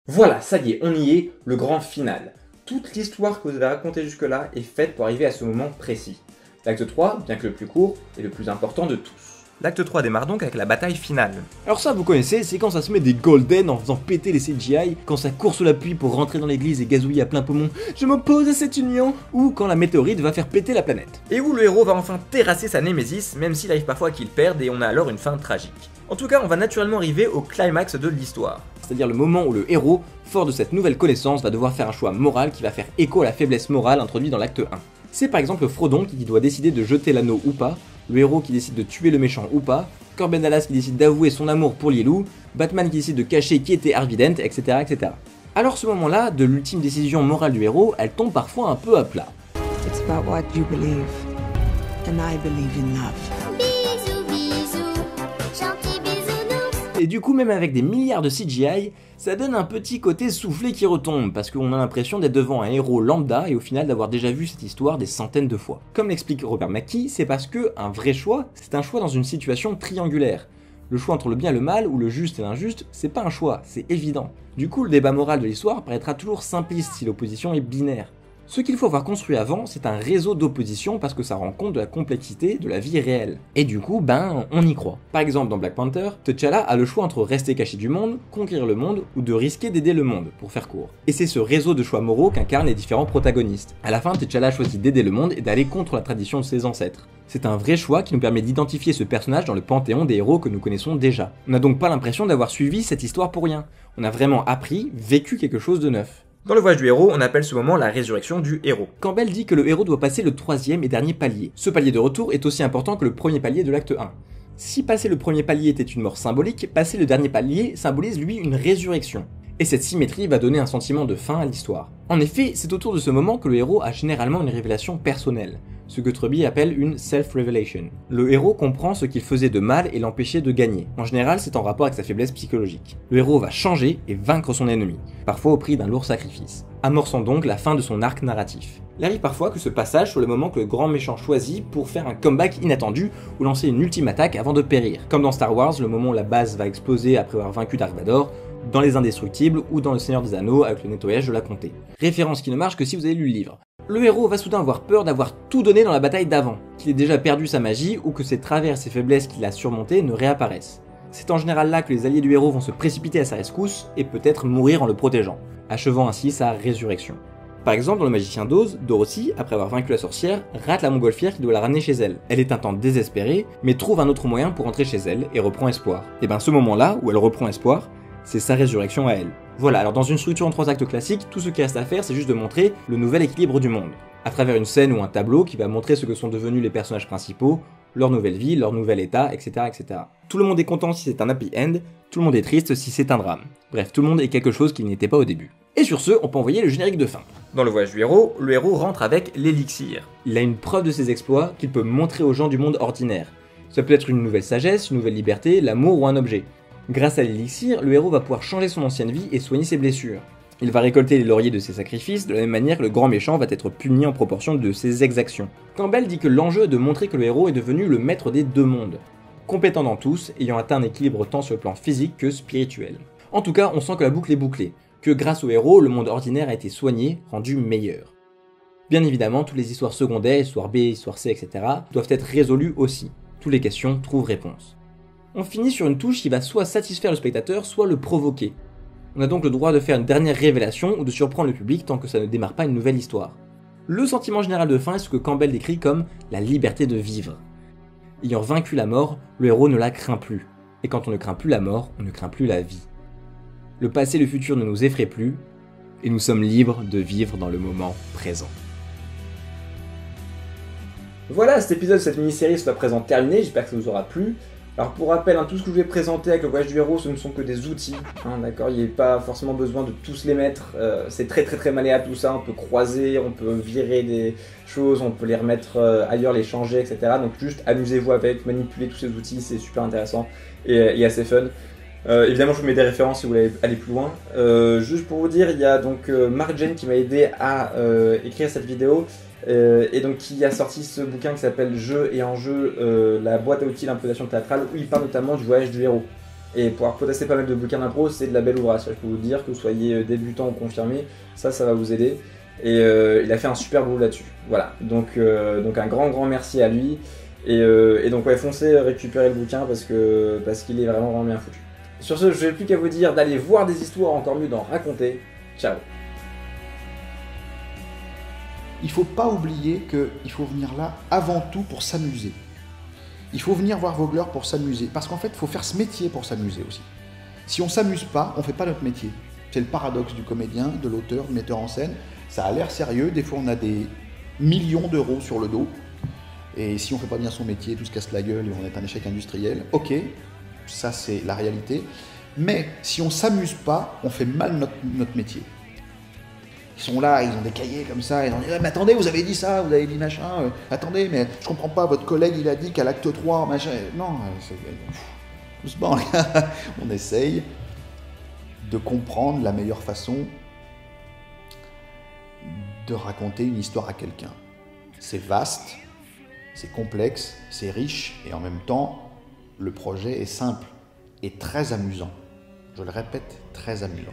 Voilà, ça y est, on y est, le grand final. Toute l'histoire que vous avez racontée jusque-là est faite pour arriver à ce moment précis. L'acte 3, bien que le plus court, est le plus important de tous. L'acte 3 démarre donc avec la bataille finale. Alors ça vous connaissez, c'est quand ça se met des golden en faisant péter les CGI, quand ça court sous la pluie pour rentrer dans l'église et gazouiller à plein poumon « Je m'oppose à cette union !» ou quand la météorite va faire péter la planète. Et où le héros va enfin terrasser sa némésis, même s'il arrive parfois qu'il perde et on a alors une fin tragique. En tout cas, on va naturellement arriver au climax de l'histoire. C'est-à-dire le moment où le héros, fort de cette nouvelle connaissance, va devoir faire un choix moral qui va faire écho à la faiblesse morale introduite dans l'acte 1. C'est par exemple Frodon qui doit décider de jeter l'anneau ou pas, le héros qui décide de tuer le méchant ou pas, Corbin Dallas qui décide d'avouer son amour pour Lielu, Batman qui décide de cacher qui était Harvey Dent, etc. etc. Alors ce moment-là, de l'ultime décision morale du héros, elle tombe parfois un peu à plat. It's about what you believe, and I believe in love. Bisous, bisous, gentil bisounours. Et du coup, même avec des milliards de CGI, ça donne un petit côté soufflé qui retombe, parce qu'on a l'impression d'être devant un héros lambda et au final d'avoir déjà vu cette histoire des centaines de fois. Comme l'explique Robert McKee, c'est parce que un vrai choix, c'est un choix dans une situation triangulaire. Le choix entre le bien et le mal, ou le juste et l'injuste, c'est pas un choix, c'est évident. Du coup, le débat moral de l'histoire paraîtra toujours simpliste si l'opposition est binaire. Ce qu'il faut avoir construit avant, c'est un réseau d'opposition parce que ça rend compte de la complexité de la vie réelle. Et du coup, on y croit. Par exemple, dans Black Panther, T'Challa a le choix entre rester caché du monde, conquérir le monde, ou de risquer d'aider le monde, pour faire court. Et c'est ce réseau de choix moraux qu'incarnent les différents protagonistes. À la fin, T'Challa choisit d'aider le monde et d'aller contre la tradition de ses ancêtres. C'est un vrai choix qui nous permet d'identifier ce personnage dans le panthéon des héros que nous connaissons déjà. On n'a donc pas l'impression d'avoir suivi cette histoire pour rien. On a vraiment appris, vécu quelque chose de neuf. Dans le voyage du héros, on appelle ce moment la résurrection du héros. Campbell dit que le héros doit passer le troisième et dernier palier. Ce palier de retour est aussi important que le premier palier de l'acte 1. Si passer le premier palier était une mort symbolique, passer le dernier palier symbolise lui une résurrection. Et cette symétrie va donner un sentiment de fin à l'histoire. En effet, c'est autour de ce moment que le héros a généralement une révélation personnelle, ce que Truby appelle une self-revelation. Le héros comprend ce qu'il faisait de mal et l'empêchait de gagner. En général, c'est en rapport avec sa faiblesse psychologique. Le héros va changer et vaincre son ennemi, parfois au prix d'un lourd sacrifice, amorçant donc la fin de son arc narratif. Il arrive parfois que ce passage soit le moment que le grand méchant choisit pour faire un comeback inattendu ou lancer une ultime attaque avant de périr, comme dans Star Wars, le moment où la base va exploser après avoir vaincu Dark Vador, dans Les Indestructibles ou dans Le Seigneur des Anneaux avec le nettoyage de la comté. Référence qui ne marche que si vous avez lu le livre. Le héros va soudain avoir peur d'avoir tout donné dans la bataille d'avant, qu'il ait déjà perdu sa magie ou que ses travers et ses faiblesses qu'il a surmontées ne réapparaissent. C'est en général là que les alliés du héros vont se précipiter à sa rescousse et peut-être mourir en le protégeant, achevant ainsi sa résurrection. Par exemple, dans Le Magicien d'Oz, Dorothy, après avoir vaincu la sorcière, rate la montgolfière qui doit la ramener chez elle. Elle est un temps désespérée, mais trouve un autre moyen pour rentrer chez elle et reprend espoir. Et ce moment-là, où elle reprend espoir, c'est sa résurrection à elle. Voilà, alors dans une structure en 3 actes classique, tout ce qui reste à faire, c'est juste de montrer le nouvel équilibre du monde, à travers une scène ou un tableau qui va montrer ce que sont devenus les personnages principaux, leur nouvelle vie, leur nouvel état, etc., etc. Tout le monde est content si c'est un happy end, tout le monde est triste si c'est un drame. Bref, tout le monde est quelque chose qu'il n'était pas au début. Et sur ce, on peut envoyer le générique de fin. Dans le voyage du héros, le héros rentre avec l'élixir. Il a une preuve de ses exploits qu'il peut montrer aux gens du monde ordinaire. Ça peut être une nouvelle sagesse, une nouvelle liberté, l'amour ou un objet. Grâce à l'élixir, le héros va pouvoir changer son ancienne vie et soigner ses blessures. Il va récolter les lauriers de ses sacrifices de la même manière que le grand méchant va être puni en proportion de ses exactions. Campbell dit que l'enjeu est de montrer que le héros est devenu le maître des deux mondes, compétent dans tous, ayant atteint un équilibre tant sur le plan physique que spirituel. En tout cas, on sent que la boucle est bouclée, que grâce au héros, le monde ordinaire a été soigné, rendu meilleur. Bien évidemment, toutes les histoires secondaires, histoire B, histoire C, etc., doivent être résolues aussi. Toutes les questions trouvent réponse. On finit sur une touche qui va soit satisfaire le spectateur, soit le provoquer. On a donc le droit de faire une dernière révélation ou de surprendre le public tant que ça ne démarre pas une nouvelle histoire. Le sentiment général de fin est ce que Campbell décrit comme la liberté de vivre. Ayant vaincu la mort, le héros ne la craint plus. Et quand on ne craint plus la mort, on ne craint plus la vie. Le passé et le futur ne nous effraient plus, et nous sommes libres de vivre dans le moment présent. Voilà, cet épisode de cette mini-série sera présent terminé, j'espère que ça vous aura plu. Alors pour rappel, tout ce que je vais présenter avec le voyage du héros, ce ne sont que des outils, d'accord, il n'y a pas forcément besoin de tous les mettre, c'est très malléable tout ça, on peut croiser, on peut virer des choses, on peut les remettre ailleurs, les changer, etc. Donc juste amusez-vous avec, manipulez tous ces outils, c'est super intéressant et assez fun. Évidemment je vous mets des références si vous voulez aller plus loin. Juste pour vous dire, il y a donc Mark Jen qui m'a aidé à écrire cette vidéo. Et donc qui a sorti ce bouquin qui s'appelle Jeux et enjeux, la boîte à outils d'improvisation théâtrale, où il parle notamment du voyage du héros. Et pour avoir tester pas mal de bouquins d'impro, c'est de la belle ouvrage. Je peux vous dire que vous soyez débutant ou confirmé, ça va vous aider. Et il a fait un super boulot là-dessus. Voilà, donc un grand merci à lui. Et donc ouais, foncez récupérer le bouquin parce qu'il est vraiment bien foutu. Sur ce, je n'ai plus qu'à vous dire d'aller voir des histoires, encore mieux d'en raconter. Ciao. Il ne faut pas oublier qu'il faut venir là avant tout pour s'amuser. Il faut venir voir Vogler pour s'amuser. Parce qu'en fait, il faut faire ce métier pour s'amuser aussi. Si on ne s'amuse pas, on ne fait pas notre métier. C'est le paradoxe du comédien, de l'auteur, du metteur en scène. Ça a l'air sérieux, des fois on a des millions d'euros sur le dos. Et si on ne fait pas bien son métier, tout se casse la gueule et on est un échec industriel. Ok, ça c'est la réalité. Mais si on ne s'amuse pas, on fait mal notre métier. Ils sont là, ils ont des cahiers comme ça, ils ont dit « Mais attendez, vous avez dit ça, vous avez dit machin, attendez, mais je comprends pas, votre collègue il a dit qu'à l'acte 3, machin... » Non, doucement, on essaye de comprendre la meilleure façon de raconter une histoire à quelqu'un. C'est vaste, c'est complexe, c'est riche, et en même temps, le projet est simple et très amusant. Je le répète, très amusant.